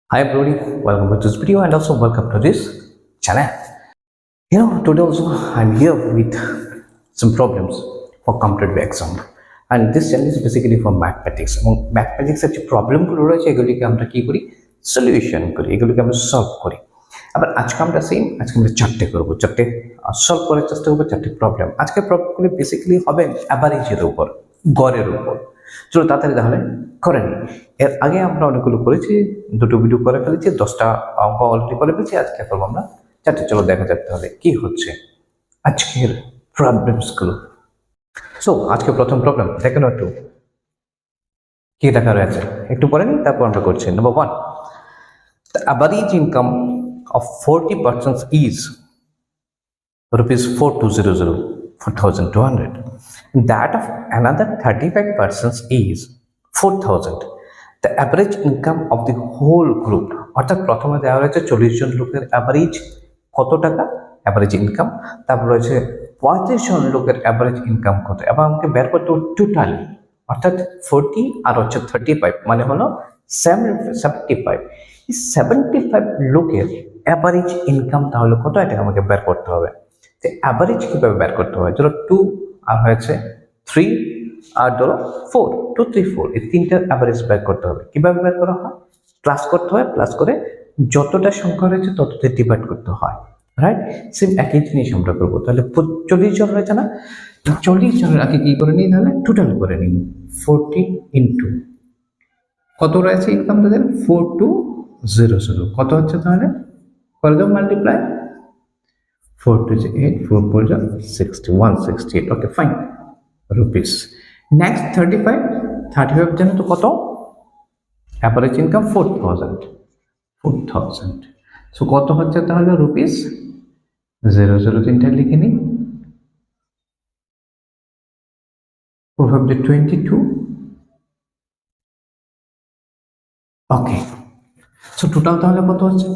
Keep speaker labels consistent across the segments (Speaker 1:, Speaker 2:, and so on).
Speaker 1: Hi everybody, welcome to this video and also welcome to this channel. Today also I'm here with some problems for competitive exam. And this channel is basically for mathematics. এবং mathematics এর যে প্রবলেমগুলো রয়েছে এগুলিকে আমরা কি করি, solution করি, এগুলিকে আমরা সলভ করি। আবার আজকে আমরা চারটে করবো, চারটে সলভ করার চেষ্টা করবো, চারটে প্রবলেম। আজকের প্রবলেমগুলি বেসিক্যালি হবে অ্যাভারেজের উপর, গড়ের উপর। চলো তাড়াতাড়ি তাহলে করে নিই। এর আগে আমরা অনেকগুলো করেছি, দুটো ভিডিও করে ফেলেছি, 10টা অঙ্ক অলরেডি করে ফেলেছি। আজকে করবো আমরা চারটে। চলো দেখা যাক তাহলে কি হচ্ছে আজকের প্রবলেমসগুলো। সো আজকে প্রথম প্রবলেম দেখেন একটু কি দেখা রয়েছে, একটু পরে নিই, তারপর আমরা করছি। Number 1, the average income of 40 persons is rupees 4200, 4200. That of another 35 persons is 4000. The average income of the whole group, অর্থাৎ প্রথমে দেওয়া রয়েছে 40 জন লোকের অ্যাভারেজ কত টাকা, অ্যাভারেজ ইনকাম। তারপর রয়েছে 35 জন লোকের অ্যাভারেজ ইনকাম কত, এবং আমাকে বের করতে হবে টোটালি, অর্থাৎ 40 আর হচ্ছে 35 মানে হলো 75। এই 75 লোকের অ্যাভারেজ ইনকাম তাহলে কত, এটা আমাকে বের করতে হবে। যে অ্যাভারেজ কিভাবে বের করতে হয়, ধরো 2 আর হয়েছে 3 আর ধরো 4, 2 3 4, এই তিনটার অ্যাভারেজ বের করতে হবে। কিভাবে বের করা হয়, প্লাস করতে হয়, প্লাস করে যতটা সংখ্যা রয়েছে ততটা ডিভাইড করতে হয়, রাইট? সেম একই জিনিস আমরা করবো। তাহলে 40 জন রয়েছে না, 40 জনের আগে কি করে নিই, তাহলে টোটাল করে নিই। 40 ইন্টু কত রয়েছে ইনকাম তাদের, 4200, কত হচ্ছে তাহলে, করে দাও multiply. 4 to 8, 4 4 60, 168. Okay, fine. Rupees. Next 35 জানো তো কত, অ্যাভারেজ ইনকাম 4000, 4000। সো কত হচ্ছে তাহলে রুপিস, 00 তিনটা লিখে নিই, 4 5 22। ওকে, সো টোটাল তাহলে কত হচ্ছে,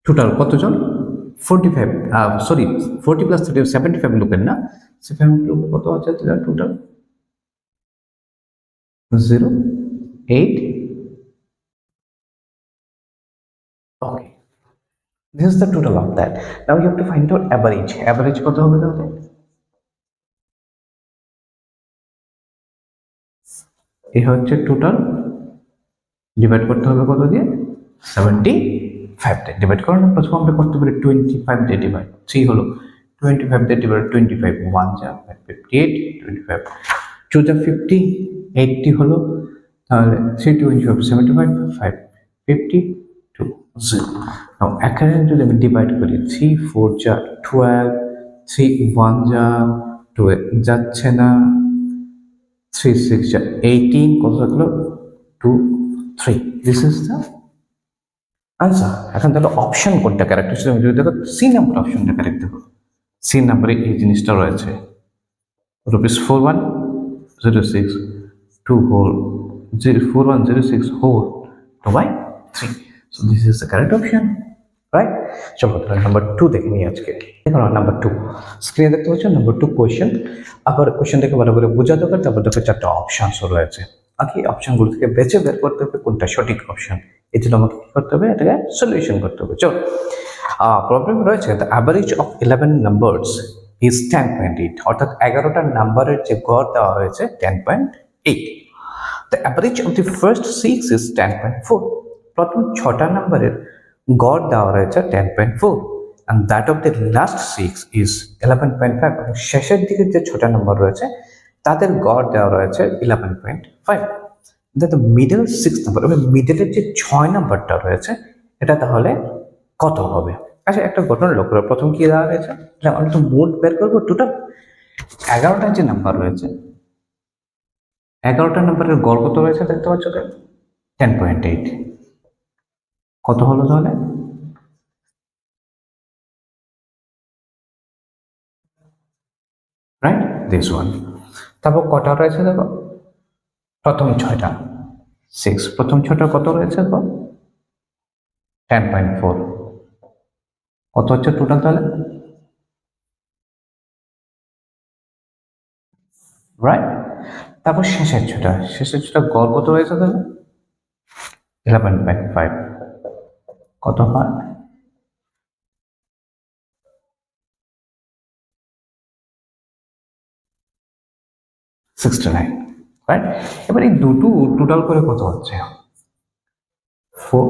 Speaker 1: টোটাল কতজন, 45, সরি 40 প্লাস 30 75 লোকের না, 75 লোকের কত হচ্ছে total, 0 8। Okay, this is the total of that. Now you have to find out average. Average কত হবে তাহলে, এই হচ্ছে টোটাল, ডিভাইড করতে হবে কত দিয়ে, 75 দিয়ে ডিভাইড করার প্রথমে আমরা করতে পারি 25 দিয়ে ডিভাইড, 3 হলো 25 দিয়ে ডিভাইড, 25 1 যা 58, 25 2 যা 50, 80 হলো, তাহলে 3 25 75, 5 52 0। নাও এখানে যদি আমি ডিভাইড করি, 3 4 যা 12, 3 1 যা 12 যাচ্ছে না, 3 6 যা 18, কত থাকলো 2 3। This is the answer. এখন তাহলে অপশন কোনটা কারেক্ট হচ্ছে, তুমি যদি দেখো সি নাম্বার অপশনটা কারেক্ট, দেখো সি নাম্বারে এই জিনিসটা রয়েছে, rupees 4106 2 whole 4106 whole 2/3। So this is the correct option, right? চলো তাহলে নাম্বার 2 দেখে নিই আজকে। দেখো নাম্বার 2 স্ক্রিনে দেখতে পাচ্ছ, নাম্বার 2 কোয়েশ্চেন। আবার কোয়েশ্চেন দেখে ভালো করে বোঝা দরকার। তারপর দেখো 4টা অপশনস রয়েছে, বাকি অপশনগুলো থেকে বেছে বের করতে হবে কোনটা সঠিক অপশন। এই জন্য আমাকে কি করতে হবে, এটাকে সলিউশন করতে হবে। চলো, প্রবলেম রয়েছে, the average of 11 numbers is 10.8, অর্থাৎ 11টা নাম্বারের যে গড় দেওয়া হয়েছে 10.8। The average of the first 6 is 10.4, প্রথম 6টা নাম্বারের গড় দেওয়া রয়েছে 10.4, and that of the last 6 is 11.5, এবং শেষের দিকে যে 6টা নাম্বার রয়েছে তাদের গড় দেওয়া রয়েছে 11.5। দ্য মিডল 6 নাম্বার, এবং মিডলের যে 6 নাম্বারটা রয়েছে এটা তাহলে কত হবে। আচ্ছা, একটা ঘটনা লক্ষ্য করো, প্রথম কি দেওয়া রয়েছে, আমরা তো মোট বের করবো টোটাল 11টা যে নাম্বার রয়েছে, 11টা নাম্বারের গড় কত রয়েছে দেখতে পাচ্ছ, 10.8, কত হলো তাহলে, রাইট, দিস ওয়ান। তারপর কটা রয়েছে দেখো, প্রথম 6টা 6, প্রথম 6টা কত রয়েছে দেখো, 10.4, কত হচ্ছে টোটাল তাহলে, রাইট? তারপর শেষের 6টা গড় কত রয়েছে তাহলে, 11.5 কত হয়? 69, রাইট? এবার এই দুটো টোটাল করে কত হচ্ছে? 4।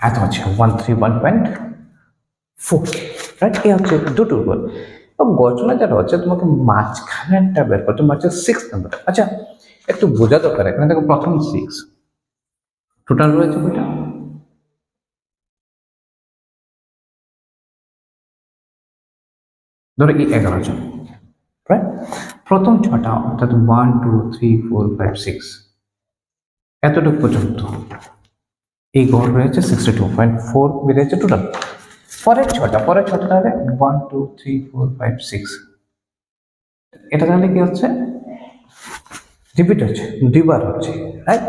Speaker 1: এত হচ্ছে 131.4, রাইট? এই হচ্ছে দুটোর উপর। গঠনে যেটা হচ্ছে তোমাকে মাঝখানেরটা বের করতে, হচ্ছে 6 নাম্বার। আচ্ছা, একটু বোঝা দরকার। এখানে দেখো প্রথম 6 টোটাল রয়েছে কয়টা? ধরো এই 11 জন, রাইট? প্রথম 6টা অর্থাৎ 1 2 3 4 5 6 এতটুকু পর্যন্ত এই গড় রয়েছে 62.4 বেরিয়েছে টোটাল। পরের 6টা তাহলে 1 2 3 4 5 6 এটা তাহলে কি হচ্ছে? রিপিট হচ্ছে, দুইবার হচ্ছে, রাইট?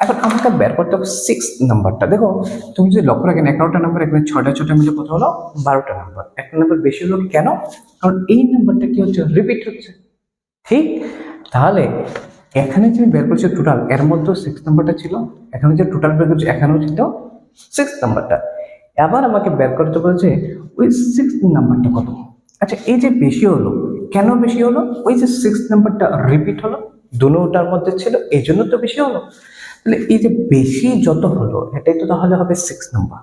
Speaker 1: এখন আমাকে বের করতে হবে 6 নাম্বারটা। দেখো তুমি যদি লক্ষ্য রাখেন 11টা নাম্বার, এখানে 6টা মিলে কত হলো? 12টা নাম্বার। একটা নাম্বার বেশি হলো কেন? কারণ এই নাম্বারটা কি হচ্ছে? রিপিট হচ্ছে, ঠিক? তাহলে এখানে যে বের করছে টোটাল, এর মধ্যে 6 নাম্বারটা ছিল, এখানে যে টোটাল বের করছে এখানেও ছিল 6 নাম্বারটা। এবার আমাকে বের করতে বলেছে ওই 6 নাম্বারটা কত। আচ্ছা, এই যে বেশি হলো, কেন বেশি হলো? ওই যে 6 নাম্বারটা রিপিট হলো, দুটোটার মধ্যে ছিল, এই জন্য তো বেশি হলো। তাহলে এই যে বেশি যত হলো এটাই তো তাহলে হবে 6 নাম্বার,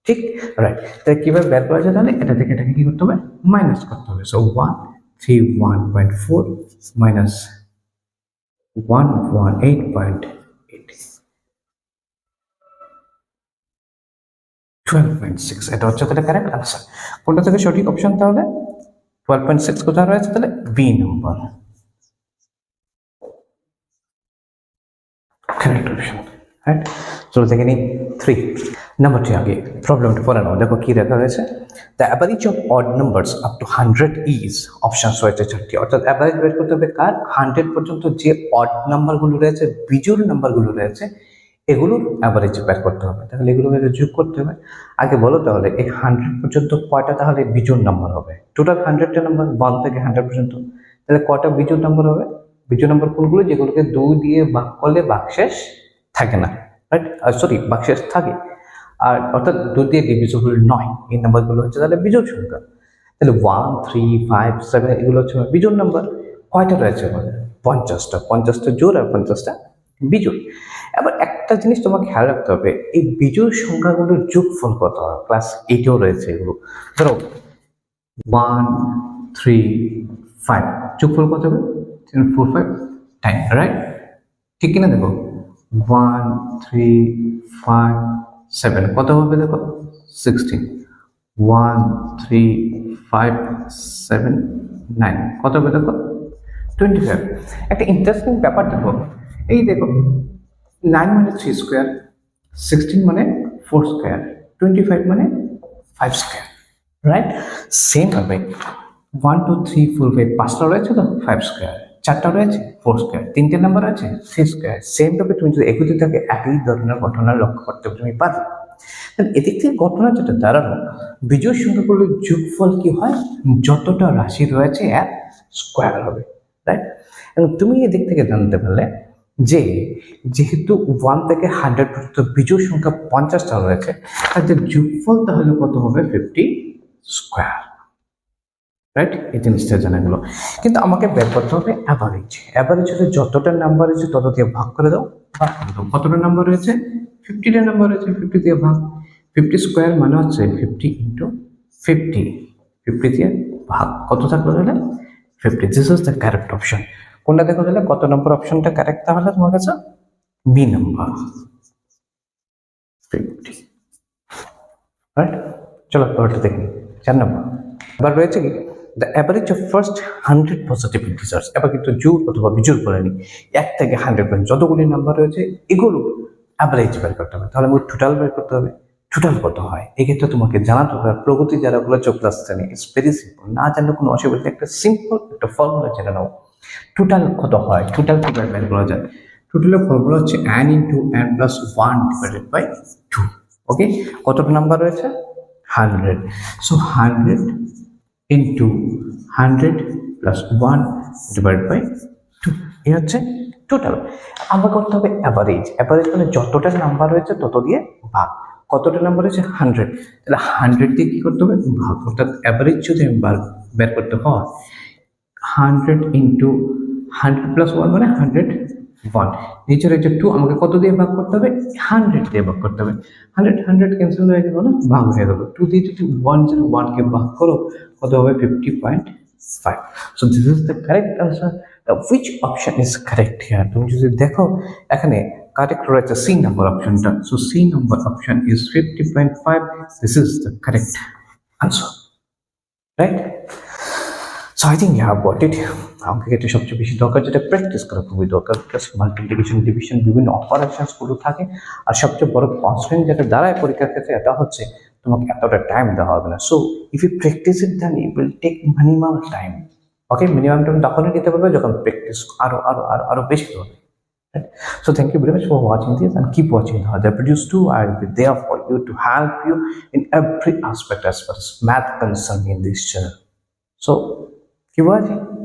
Speaker 1: ঠিক? রাইট। তাহলে কিভাবে বের করা যায়? তাহলে এটা থেকে এটাকে কি করতে হবে? মাইনাস করতে হবে। সো 131.4 মাইনাস 118.8, 12.6, এটা হচ্ছে তাহলে কারেক্ট আনসার। কোনটা থেকে সঠিক অপশন? তাহলে 12.6 কোথায় রয়েছে? তাহলে বি নম্বর কারেক্ট অপশন, রাইট? চলো দেখে নিই 3 নাম্বারটি আগে প্রবলেমটা পড়ে নাও। দেখো কি দেখা হয়েছে? The average of odd numbers up to 100 is, option রয়েছে 4টি। অর্থাৎ অ্যাভারেজ বের করতে হবে কার? 100 পর্যন্ত যে অড নাম্বারগুলো রয়েছে, বিজোড় নাম্বারগুলো রয়েছে, এগুলোর অ্যাভারেজ বের করতে হবে। তাহলে এগুলো যোগ করতে হবে। আগে বলো তাহলে এই 100 পর্যন্ত কয়টা তাহলে বিজোড় নাম্বার হবে? টোটাল 100টা নাম্বার, 1 থেকে 100 পর্যন্ত, তাহলে কয়টা বিজোড় নাম্বার হবে? বিজোড় নাম্বার কোনগুলো? যেগুলোকে 2 দিয়ে ভাগ করলে ভাগশেষ থাকে না, রাইট? সরি, ভাগশেষ থাকে, আর অর্থাৎ 2 দিয়ে ডিভিজিবল নয়, এই নাম্বারগুলো হচ্ছে তাহলে বিজোড় সংখ্যা। তাহলে 1 3 5 7 এগুলো হচ্ছে বিজোড় নাম্বার। কয়টা রয়েছে? 50টা। 50টা জোড় আর 50টা বিজোড়। এবার একটা জিনিস তোমাকে খেয়াল রাখতে হবে, এই বিজোড় সংখ্যাগুলোর যোগফল কত হয়? ক্লাস 8এও রয়েছে এগুলো। ধরো 1 3 5 যোগফল কত হবে? 4 5 10, রাইট? ঠিক কিনা? দেখো 1 3 5 7 কত হবে? দেখো 16। 1 3 5 7 9 কত হবে? দেখো 25। একটা ইন্টারেস্টিং ব্যাপার দেখো, এই দেখো 9 মানে 3 স্কোয়ার, 16 মানে 4 স্কোয়ার, 25 মানে 5 স্কোয়ার, রাইট? সেম ভাবে 1 2 3 4 5 5টা রয়েছে তো 5 স্কোয়ার, 4টা রয়েছে 4 স্কোয়ার, 3টে নাম্বার আছে 3 স্কোয়ার। সেম ভাবে তুমি যদি একই থাকে একই ধরনের ঘটনা লক্ষ্য করতে তুমি পারবে। এদিক থেকে ঘটনা যেটা দাঁড়ানো, বিজোড় সংখ্যাগুলোর যোগফল কি হয়? যতটা রাশি রয়েছে এর স্কোয়ার হবে, রাইট? এবং তুমি এদিক থেকে জানতে পারলে যে যেহেতু 1 থেকে 100 পর্যন্ত বিজোড় সংখ্যা 50টা রয়েছে, তাদের যোগফল তাহলে কত হবে? 50 স্কোয়ার, রাইট? এই জিনিসটা জানা গেল। কিন্তু আমাকে বের করতে হবে অ্যাভারেজ। অ্যাভারেজ হচ্ছে যতটা নাম্বার রয়েছে তত দিয়ে ভাগ করে দাও, ভাগ করে দাও। কতটা নাম্বার রয়েছে? 50টা নাম্বার রয়েছে, 50 দিয়ে ভাগ। 50 স্কোয়ার মানে হচ্ছে 50 ইন্টু 50, 50 দিয়ে ভাগ। কত থাকলো তাহলে? 50। This is the correct option. কোনটা দেখো তাহলে কত নম্বর অপশনটা কারেক্ট তাহলে তোমার কাছে? B number 50, right? চলো পরেরটা দেখি, 4 নম্বর। এবার রয়েছে কি? The average of first 100 positive integers. এবার কিন্তু জোড় অথবা বিজোড় বলেনি, 1 থেকে 100 পর্যন্ত যতগুলি নাম্বার রয়েছে এগুলো অ্যাভারেজ বের করতে হবে। তাহলে আমাকে টোটাল বের করতে হবে। টোটাল কত হয়? এক্ষেত্রে তোমাকে জানাতে হবে প্রগতি যারা বলেছে ক্লাস 10, ইটস ভেরি সিম্পল। না জানলে কোনো অসুবিধা নেই, একটা সিম্পল একটা ফর্মুলা জেনে নাও। টোটাল কত হয়? টোটাল কিভাবে বের করা যায়? টোটালের ফর্মুলা হচ্ছে n into n plus 1 divided by 2। Okay, কতটা নাম্বার রয়েছে? 100. So 100 into 100 plus 1 divided by 2. এই হচ্ছে টোটাল। আমরা করতে হবে অ্যাভারেজ। অ্যাভারেজ মানে যতটা নাম্বার হয়েছে তত দিয়ে ভাগ। কতটা নাম্বার হয়েছে 100, তাহলে 100 দিয়ে কি করতে হবে ভাগ। অর্থাৎ অ্যাভারেজ যদি আমি বের করতে হয় 100 ইন্টু 100 প্লাস 1 মানে 101। নিচের হচ্ছে 2, আমাকে কত দিয়ে ভাগ করতে হবে 100 দিয়ে ভাগ করতে হবে। 100 ক্যান্সেল হয়ে গেল না, ভাগ হয়ে গেল। 2 দিয়ে যদি 101কে ভাগ করো কত হবে 50.5। So this is the correct answer. Which option is correct here? তুমি যদি দেখো এখানে কারেক্ট রয়েছে সি নাম্বার অপশনটা। So C number option is 50.5। This is the correct answer, right? So I think you have got it. আমাকে এটা সবচেয়ে বেশি দরকার, যেটা প্র্যাকটিস করা খুবই দরকার, বিকজ মাল্টিপ্লিকেশন ডিভিশন বিভিন্ন অপারেশনসগুলো থাকে। আর সবচেয়ে বড় কনস্ট্রেন্ট যেটা দাঁড়ায় পরীক্ষার ক্ষেত্রে এটা হচ্ছে তোমাকে এতটা টাইম দেওয়া হবে না। So if you practice it then it will take minimum time. Okay, minimum time তখনই নিতে পারবে যখন প্র্যাকটিস আরো বেশি হবে। Right? So thank you very much for watching this, and keep watching the other videos too. I will be there for you to help you in every aspect as far as math concerned in this channel. So keep watching.